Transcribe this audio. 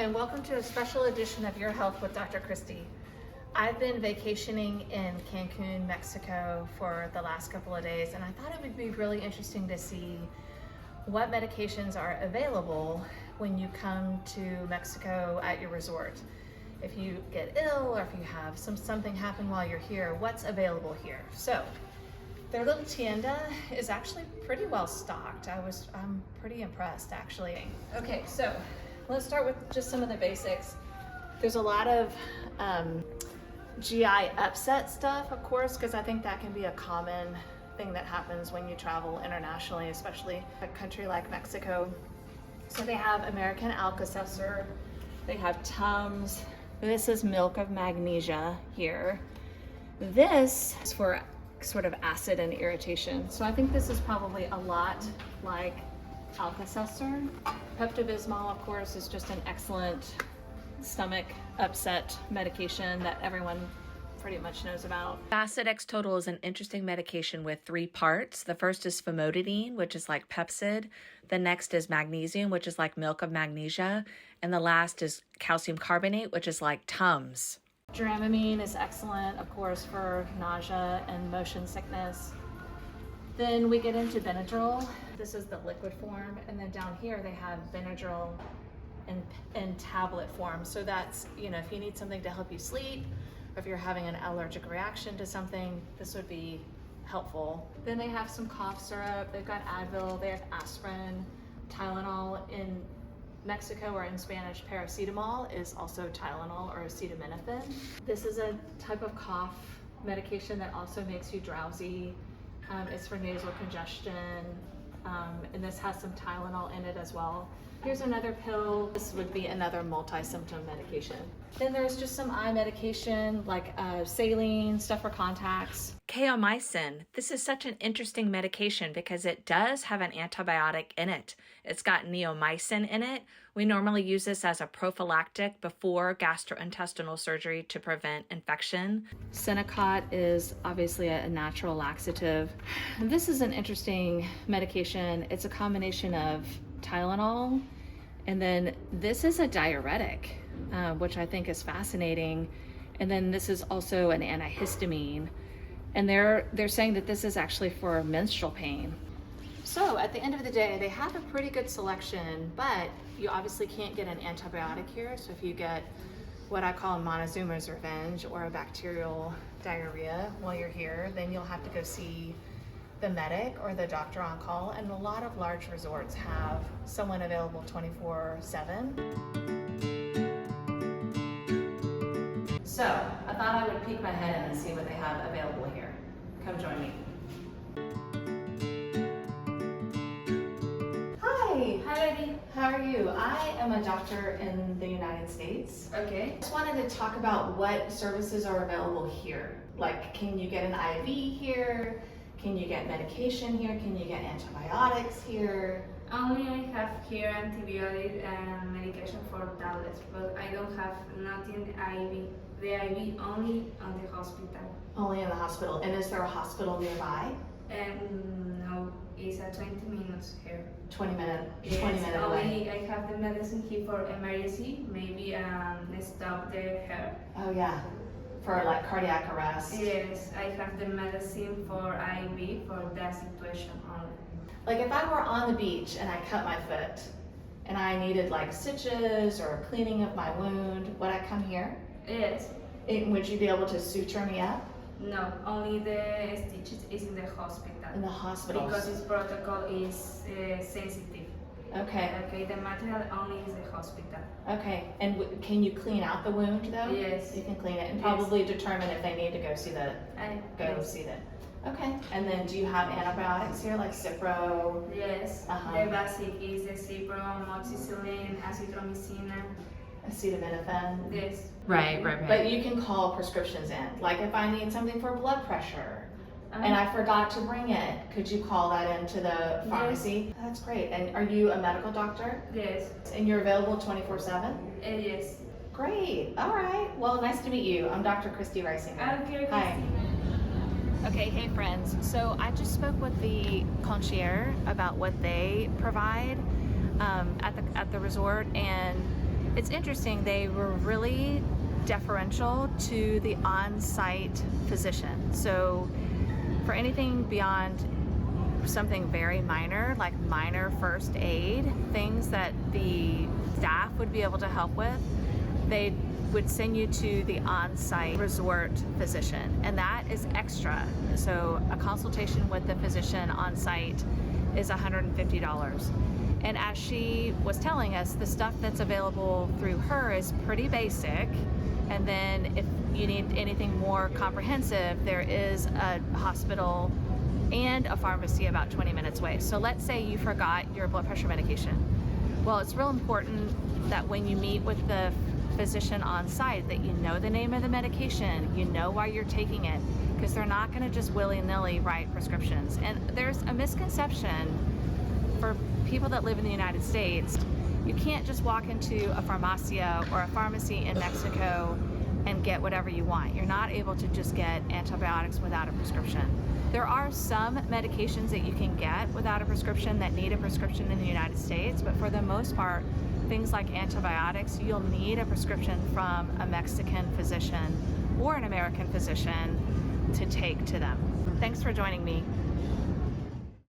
and welcome to a special edition of Your Health with Dr. Christy. I've been vacationing in Cancun, Mexico for the last couple of days, and I thought it would be really interesting to see what medications are available when you come to Mexico at your resort. If you get ill or if you have something happen while you're here, what's available here? So their little tienda is actually pretty well stocked. I'm pretty impressed actually. Okay, so let's start with just some of the basics. There's a lot of GI upset stuff, of course, because I think that can be a common thing that happens when you travel internationally, especially a country like Mexico. So they have American Alka-Seltzer, they have Tums. This is milk of magnesia here. This is for sort of acid and irritation. So I think this is probably a lot like Alka-Seltzer. Pepto-Bismol, of course, is just an excellent stomach upset medication that everyone pretty much knows about. Acid X Total is an interesting medication with 3 parts. The first is famotidine, which is like Pepcid. The next is magnesium, which is like milk of magnesia. And the last is calcium carbonate, which is like Tums. Dramamine is excellent, of course, for nausea and motion sickness. Then we get into Benadryl. This is the liquid form. And then down here they have Benadryl in tablet form. So that's, if you need something to help you sleep, or if you're having an allergic reaction to something, this would be helpful. Then they have some cough syrup. They've got Advil, they have aspirin, Tylenol. In Mexico, or in Spanish, paracetamol is also Tylenol or acetaminophen. This is a type of cough medication that also makes you drowsy. It's for nasal congestion, and this has some Tylenol in it as well. Here's another pill. This would be another multi-symptom medication. Then there's just some eye medication like saline, stuff for contacts. Keomycin. This is such an interesting medication because it does have an antibiotic in it. It's got neomycin in it. We normally use this as a prophylactic before gastrointestinal surgery to prevent infection. Senecot is obviously a natural laxative. This is an interesting medication. It's a combination of Tylenol, and then this is a diuretic, which I think is fascinating. And then this is also an antihistamine. And they're saying that this is actually for menstrual pain. So at the end of the day, they have a pretty good selection, but you obviously can't get an antibiotic here. So if you get what I call Montezuma's revenge or a bacterial diarrhea while you're here, then you'll have to go see the medic or the doctor on call. And a lot of large resorts have someone available 24/7. So I thought I would peek my head in and see what they have available here. Come join me. Hi. Hi, Betty. How are you? I am a doctor in the United States. Okay. I just wanted to talk about what services are available here. Like, can you get an IV here? Can you get medication here? Can you get antibiotics here? Only I have here antibiotic and medication for tablets, but I don't have nothing IV. The IV only on the hospital. Only in the hospital. And is there a hospital nearby? And no, it's at 20 minutes here. 20 minute Yes, away. only I have the medicine here for emergency, maybe stop the hair. Oh yeah, for like cardiac arrest. Yes, I have the medicine for IV for that situation only. Like if I were on the beach and I cut my foot and I needed like stitches or cleaning of my wound, would I come here? Yes. Would you be able to suture me up? No, only the stitches is in the hospital. In the hospital. Because this protocol is sensitive. Okay. Okay, the material only is the hospital. Okay, and can you clean out the wound though? Yes. You can clean it and Yes. probably determine if they need to go see the, Yes. see that. Okay, and then do you have antibiotics here like Cipro? Yes. Uh-huh. The basic is the Cipro, amoxicillin, azithromycin. Acetaminophen? Yes. Right. But you can call prescriptions in. Like if I need something for blood pressure and I forgot to bring it, could you call that into the pharmacy? Yes. That's great. And are you a medical doctor? Yes. And you're available 24/7? Yes. Great. All right. Well, nice to meet you. I'm Dr. Christy Reisinger. Okay, Hi. Okay, hey friends. So I just spoke with the concierge about what they provide at the resort, and It's interesting, they were really deferential to the on-site physician. So for anything beyond something very minor, like minor first aid, things that the staff would be able to help with, they would send you to the on-site resort physician, and that is extra. So a consultation with the physician on site is $150. And as she was telling us, the stuff that's available through her is pretty basic. And then if you need anything more comprehensive, there is a hospital and a pharmacy about 20 minutes away. So let's say you forgot your blood pressure medication. Well, it's real important that when you meet with the physician on site that you know the name of the medication, you know why you're taking it, because they're not going to just willy-nilly write prescriptions. And there's a misconception for people that live in the United States. You can't just walk into a farmacia or a pharmacy in Mexico and get whatever you want. You're not able to just get antibiotics without a prescription. There are some medications that you can get without a prescription that need a prescription in the United States, but for the most part, things like antibiotics, you'll need a prescription from a Mexican physician or an American physician to take to them. Thanks for joining me.